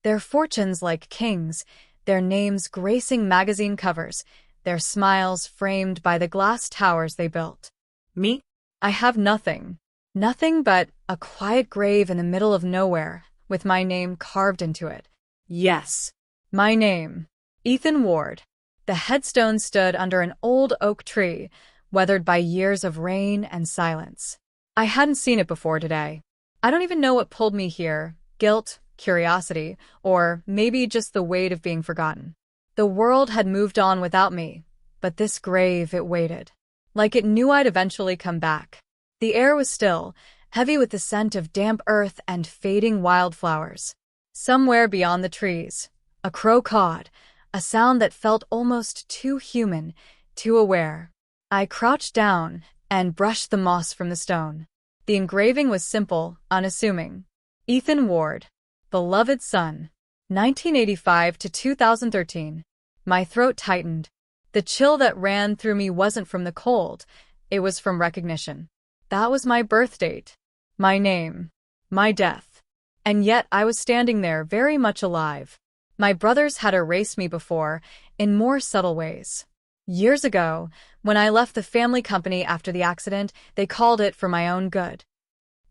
Their fortunes like kings, their names gracing magazine covers, their smiles framed by the glass towers they built. Me? I have nothing. Nothing but a quiet grave in the middle of nowhere, with my name carved into it. Yes. My name, Ethan Ward. The headstone stood under an old oak tree, weathered by years of rain and silence. I hadn't seen it before today. I don't even know what pulled me here, guilt, curiosity, or maybe just the weight of being forgotten. The world had moved on without me, but this grave, it waited. Like it knew I'd eventually come back. The air was still, heavy with the scent of damp earth and fading wildflowers. Somewhere beyond the trees, a crow cawed, a sound that felt almost too human, too aware. I crouched down and brushed the moss from the stone. The engraving was simple, unassuming. Ethan Ward, beloved son, 1985 to 2013. My throat tightened. The chill that ran through me wasn't from the cold, it was from recognition. That was my birth date, my name, my death. And yet I was standing there very much alive. My brothers had erased me before, in more subtle ways. Years ago, when I left the family company after the accident, they called it for my own good.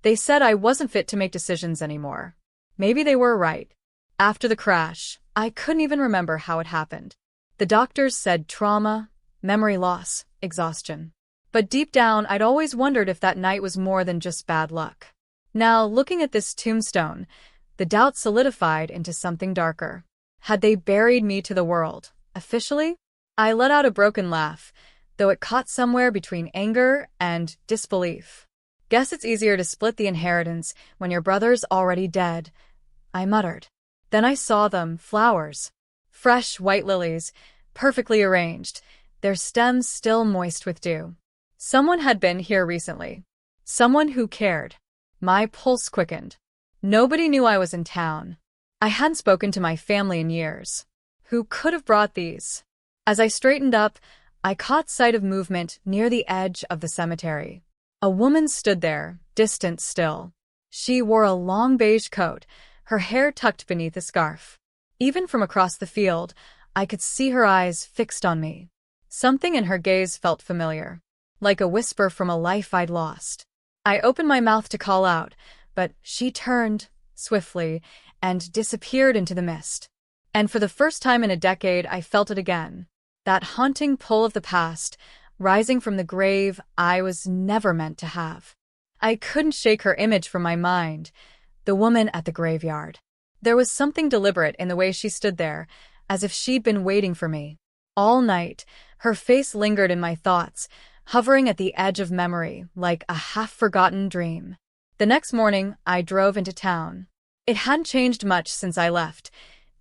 They said I wasn't fit to make decisions anymore. Maybe they were right. After the crash, I couldn't even remember how it happened. The doctors said trauma, memory loss, exhaustion. But deep down, I'd always wondered if that night was more than just bad luck. Now, looking at this tombstone, the doubt solidified into something darker. Had they buried me to the world, officially? I let out a broken laugh, though it caught somewhere between anger and disbelief. Guess it's easier to split the inheritance when your brother's already dead, I muttered. Then I saw them, flowers. Fresh white lilies, perfectly arranged, their stems still moist with dew. Someone had been here recently. Someone who cared. My pulse quickened. Nobody knew I was in town. I hadn't spoken to my family in years. Who could have brought these? As I straightened up, I caught sight of movement near the edge of the cemetery. A woman stood there, distant still. She wore a long beige coat, her hair tucked beneath a scarf. Even from across the field, I could see her eyes fixed on me. Something in her gaze felt familiar, like a whisper from a life I'd lost. I opened my mouth to call out, but she turned, swiftly, and disappeared into the mist. And for the first time in a decade, I felt it again. That haunting pull of the past, rising from the grave I was never meant to have. I couldn't shake her image from my mind, the woman at the graveyard. There was something deliberate in the way she stood there, as if she'd been waiting for me. All night, her face lingered in my thoughts, hovering at the edge of memory like a half-forgotten dream. The next morning, I drove into town. It hadn't changed much since I left.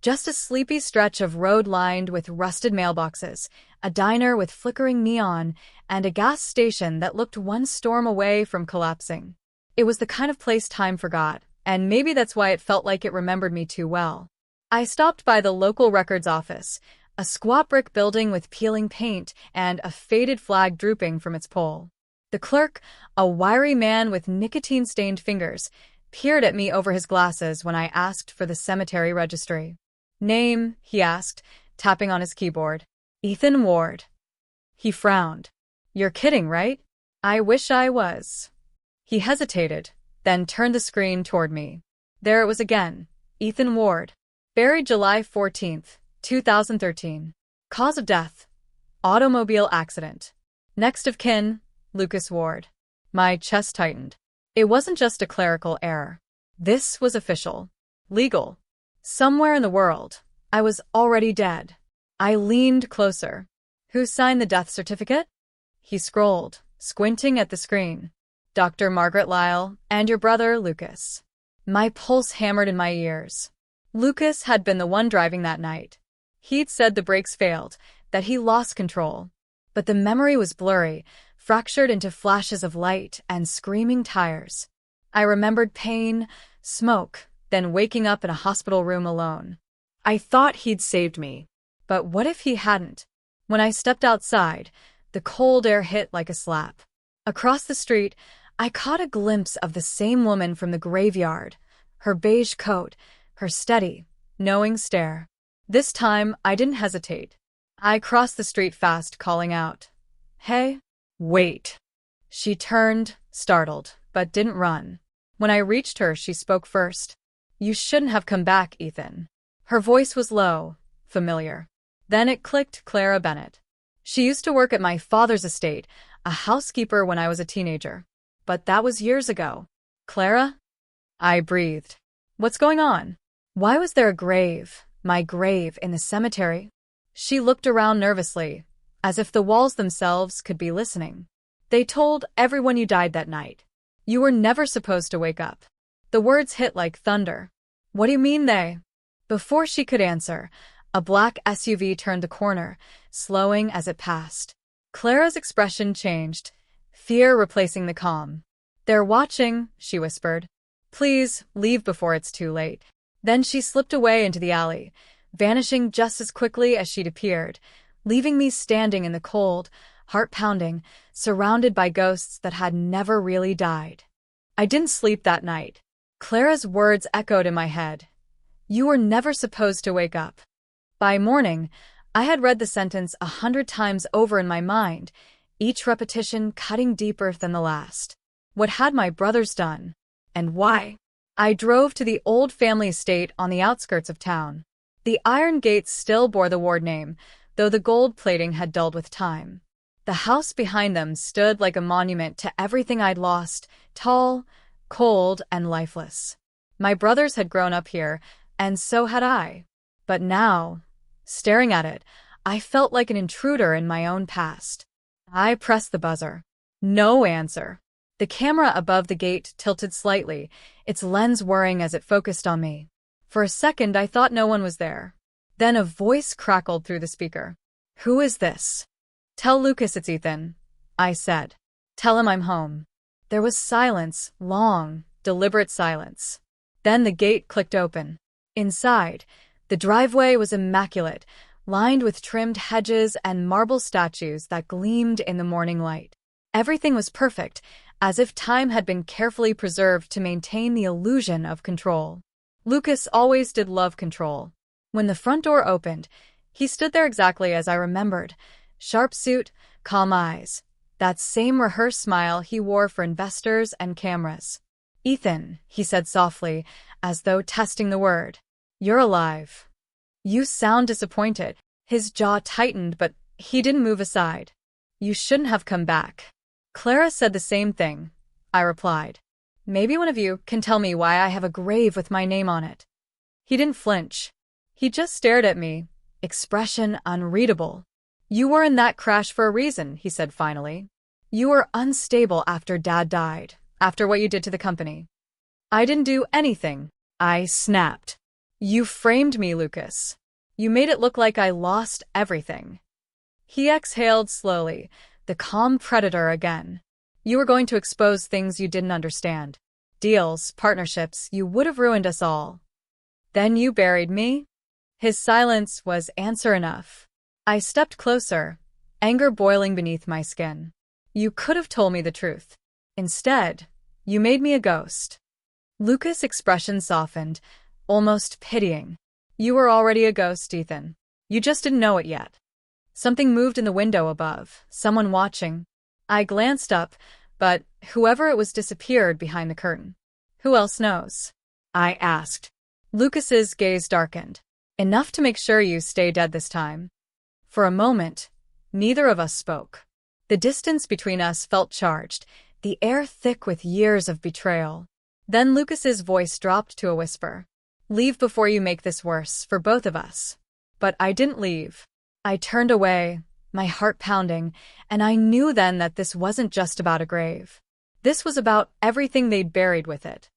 Just a sleepy stretch of road lined with rusted mailboxes, a diner with flickering neon, and a gas station that looked one storm away from collapsing. It was the kind of place time forgot, and maybe that's why it felt like it remembered me too well. I stopped by the local records office, a squat brick building with peeling paint and a faded flag drooping from its pole. The clerk, a wiry man with nicotine-stained fingers, peered at me over his glasses when I asked for the cemetery registry. Name, he asked, tapping on his keyboard. Ethan Ward. He frowned. You're kidding, right? I wish I was. He hesitated, then turned the screen toward me. There it was again. Ethan Ward. Buried July 14th, 2013. Cause of death. Automobile accident. Next of kin, Lucas Ward. My chest tightened. It wasn't just a clerical error. This was official. Legal. Somewhere in the world, I was already dead. I leaned closer. Who signed the death certificate? He scrolled, squinting at the screen. Dr. Margaret Lyle and your brother, Lucas. My pulse hammered in my ears. Lucas had been the one driving that night. He'd said the brakes failed, that he lost control. But the memory was blurry, fractured into flashes of light and screaming tires. I remembered pain, smoke, then waking up in a hospital room alone. I thought he'd saved me. But what if he hadn't? When I stepped outside, the cold air hit like a slap. Across the street, I caught a glimpse of the same woman from the graveyard, her beige coat, her steady, knowing stare. This time, I didn't hesitate. I crossed the street fast, calling out, "Hey, wait." She turned, startled, but didn't run. When I reached her, she spoke first. "You shouldn't have come back, Ethan." Her voice was low, familiar. Then it clicked, Clara Bennett. She used to work at my father's estate, a housekeeper when I was a teenager. But that was years ago. "Clara?" I breathed. "What's going on? Why was there a grave, my grave, in the cemetery?" She looked around nervously, as if the walls themselves could be listening. "They told everyone you died that night. You were never supposed to wake up." The words hit like thunder. "What do you mean they?" Before she could answer, a black SUV turned the corner, slowing as it passed. Clara's expression changed, fear replacing the calm. "They're watching," she whispered. "Please, leave before it's too late." Then she slipped away into the alley, vanishing just as quickly as she'd appeared, leaving me standing in the cold, heart pounding, surrounded by ghosts that had never really died. I didn't sleep that night. Clara's words echoed in my head. "You were never supposed to wake up." By morning, I had read the sentence 100 times over in my mind, each repetition cutting deeper than the last. What had my brothers done? And why? I drove to the old family estate on the outskirts of town. The iron gates still bore the Ward name, though the gold plating had dulled with time. The house behind them stood like a monument to everything I'd lost, tall, cold, and lifeless. My brothers had grown up here, and so had I. But now, staring at it, I felt like an intruder in my own past. I pressed the buzzer. No answer. The camera above the gate tilted slightly, its lens whirring as it focused on me. For a second, I thought no one was there. Then a voice crackled through the speaker. "Who is this?" "Tell Lucas it's Ethan," I said. "Tell him I'm home." There was silence, long, deliberate silence. Then the gate clicked open. Inside, the driveway was immaculate, lined with trimmed hedges and marble statues that gleamed in the morning light. Everything was perfect, as if time had been carefully preserved to maintain the illusion of control. Lucas always did love control. When the front door opened, he stood there exactly as I remembered. Sharp suit, calm eyes. That same rehearsed smile he wore for investors and cameras. "Ethan," he said softly, as though testing the word. "You're alive." "You sound disappointed." His jaw tightened, but he didn't move aside. "You shouldn't have come back." "Clara said the same thing," I replied. "Maybe one of you can tell me why I have a grave with my name on it." He didn't flinch. He just stared at me, expression unreadable. "You were in that crash for a reason," he said finally. "You were unstable after Dad died, after what you did to the company." "I didn't do anything," I snapped. "You framed me, Lucas. You made it look like I lost everything." He exhaled slowly, the calm predator again. "You were going to expose things you didn't understand. Deals, partnerships, you would have ruined us all. Then you buried me?" His silence was answer enough. I stepped closer, anger boiling beneath my skin. "You could have told me the truth. Instead, you made me a ghost." Lucas' expression softened, almost pitying. "You were already a ghost, Ethan. You just didn't know it yet." Something moved in the window above, someone watching. I glanced up, but whoever it was disappeared behind the curtain. "Who else knows?" I asked. Lucas's gaze darkened. "Enough to make sure you stay dead this time." For a moment, neither of us spoke. The distance between us felt charged, the air thick with years of betrayal. Then Lucas's voice dropped to a whisper. "Leave before you make this worse, for both of us." But I didn't leave. I turned away, my heart pounding, and I knew then that this wasn't just about a grave. This was about everything they'd buried with it.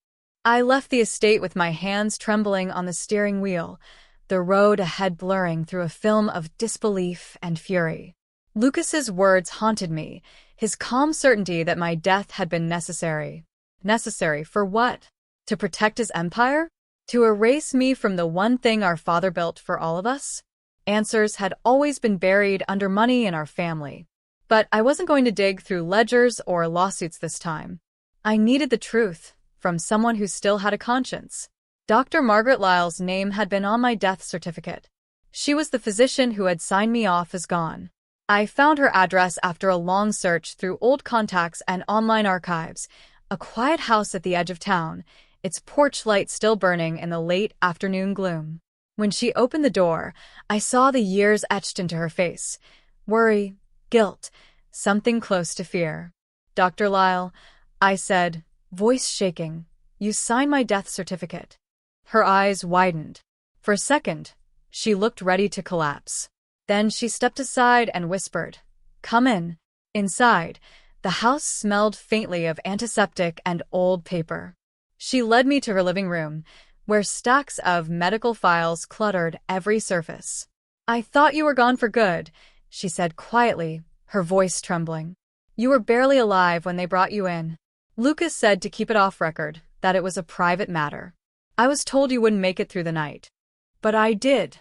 I left the estate with my hands trembling on the steering wheel, the road ahead blurring through a film of disbelief and fury. Lucas's words haunted me, his calm certainty that my death had been necessary. Necessary for what? To protect his empire? To erase me from the one thing our father built for all of us? Answers had always been buried under money in our family. But I wasn't going to dig through ledgers or lawsuits this time. I needed the truth, from someone who still had a conscience. Dr. Margaret Lyle's name had been on my death certificate. She was the physician who had signed me off as gone. I found her address after a long search through old contacts and online archives. A quiet house at the edge of town, its porch light still burning in the late afternoon gloom. When she opened the door, I saw the years etched into her face. Worry, guilt, something close to fear. "Dr. Lyle," I said, voice shaking, "you signed my death certificate." Her eyes widened. For a second, she looked ready to collapse. Then she stepped aside and whispered, "Come in." Inside, the house smelled faintly of antiseptic and old paper. She led me to her living room, where stacks of medical files cluttered every surface. "I thought you were gone for good," she said quietly, her voice trembling. "You were barely alive when they brought you in. Lucas said to keep it off record, that it was a private matter. I was told you wouldn't make it through the night." "But I did,"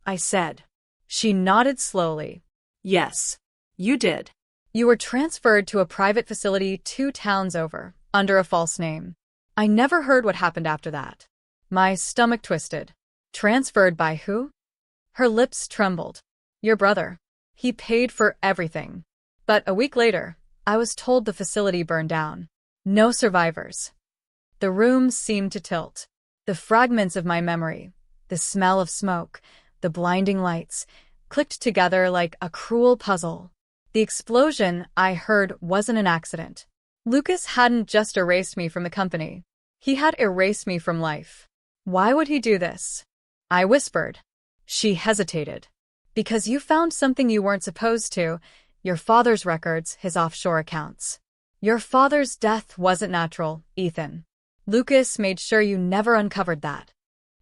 I said. She nodded slowly. "Yes, you did. You were transferred to a private facility 2 towns over, under a false name. I never heard what happened after that." My stomach twisted. "Transferred by who?" Her lips trembled. "Your brother. He paid for everything. But a week later, I was told the facility burned down. No survivors." The room seemed to tilt. The fragments of my memory, the smell of smoke, the blinding lights, clicked together like a cruel puzzle. The explosion I heard wasn't an accident. Lucas hadn't just erased me from the company. He had erased me from life. "Why would he do this?" I whispered. She hesitated. "Because you found something you weren't supposed to, your father's records, his offshore accounts. Your father's death wasn't natural, Ethan. Lucas made sure you never uncovered that."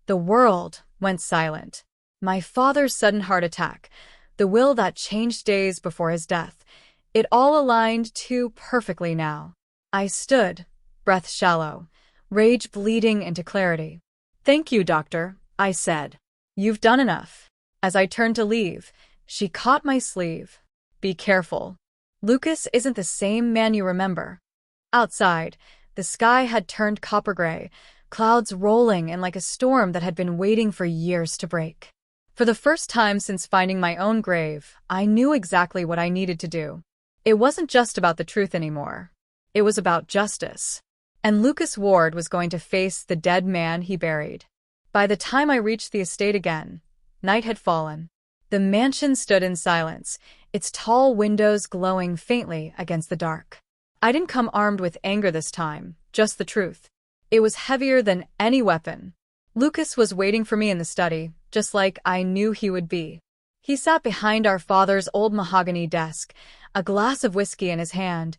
The world went silent. My father's sudden heart attack, the will that changed days before his death, it all aligned too perfectly now. I stood, breath shallow, rage bleeding into clarity. "Thank you, doctor," I said. "You've done enough." As I turned to leave, she caught my sleeve. "Be careful. Lucas isn't the same man you remember." Outside, the sky had turned copper gray, clouds rolling in like a storm that had been waiting for years to break. For the first time since finding my own grave, I knew exactly what I needed to do. It wasn't just about the truth anymore. It was about justice. And Lucas Ward was going to face the dead man he buried. By the time I reached the estate again, night had fallen. The mansion stood in silence, its tall windows glowing faintly against the dark. I didn't come armed with anger this time, just the truth. It was heavier than any weapon. Lucas was waiting for me in the study, just like I knew he would be. He sat behind our father's old mahogany desk, a glass of whiskey in his hand,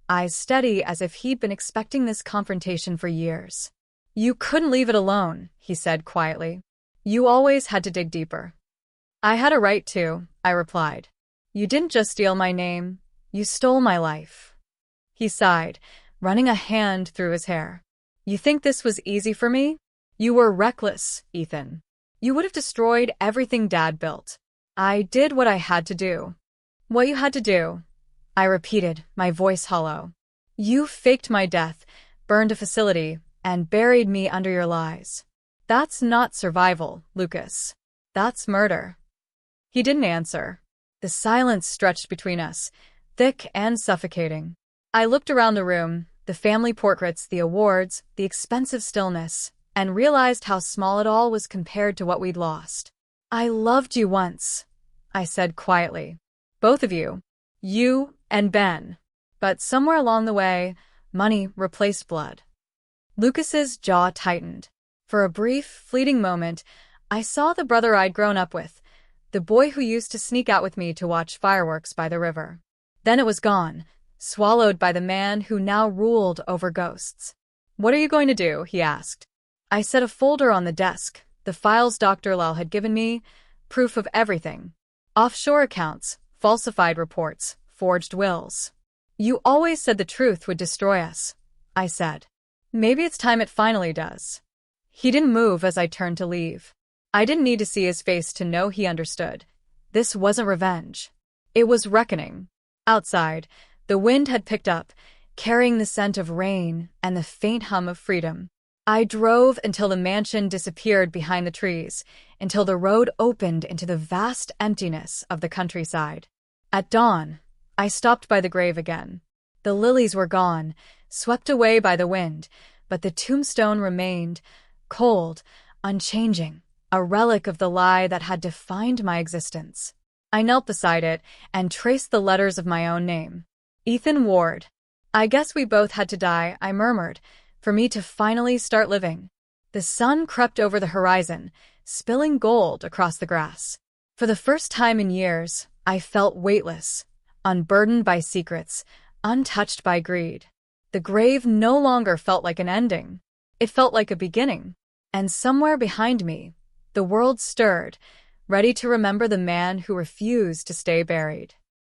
eyes steady as if he'd been expecting this confrontation for years. "You couldn't leave it alone," he said quietly. "You always had to dig deeper." "I had a right to," I replied. "You didn't just steal my name, you stole my life." He sighed, running a hand through his hair. "You think this was easy for me? You were reckless, Ethan. You would have destroyed everything Dad built. I did what I had to do." "What you had to do," I repeated, my voice hollow. "You faked my death, burned a facility, and buried me under your lies. That's not survival, Lucas. That's murder." He didn't answer. The silence stretched between us, thick and suffocating. I looked around the room, the family portraits, the awards, the expensive stillness, and realized how small it all was compared to what we'd lost. "I loved you once," I said quietly. "Both of you. You and Ben. But somewhere along the way, money replaced blood." Lucas's jaw tightened. For a brief, fleeting moment, I saw the brother I'd grown up with, the boy who used to sneak out with me to watch fireworks by the river. Then it was gone, swallowed by the man who now ruled over ghosts. "What are you going to do?" he asked. I set a folder on the desk, the files Dr. Lyle had given me, proof of everything. Offshore accounts, falsified reports, forged wills. "You always said the truth would destroy us," I said. "Maybe it's time it finally does." He didn't move as I turned to leave. I didn't need to see his face to know he understood. This wasn't revenge. It was reckoning. Outside, the wind had picked up, carrying the scent of rain and the faint hum of freedom. I drove until the mansion disappeared behind the trees, until the road opened into the vast emptiness of the countryside. At dawn, I stopped by the grave again. The lilies were gone, swept away by the wind, but the tombstone remained, cold, unchanging, a relic of the lie that had defined my existence. I knelt beside it and traced the letters of my own name. Ethan Ward. I guess we both had to die, I murmured, for me to finally start living. The sun crept over the horizon, spilling gold across the grass. For the first time in years, I felt weightless, unburdened by secrets, untouched by greed. The grave no longer felt like an ending. It felt like a beginning. And somewhere behind me, the world stirred, ready to remember the man who refused to stay buried.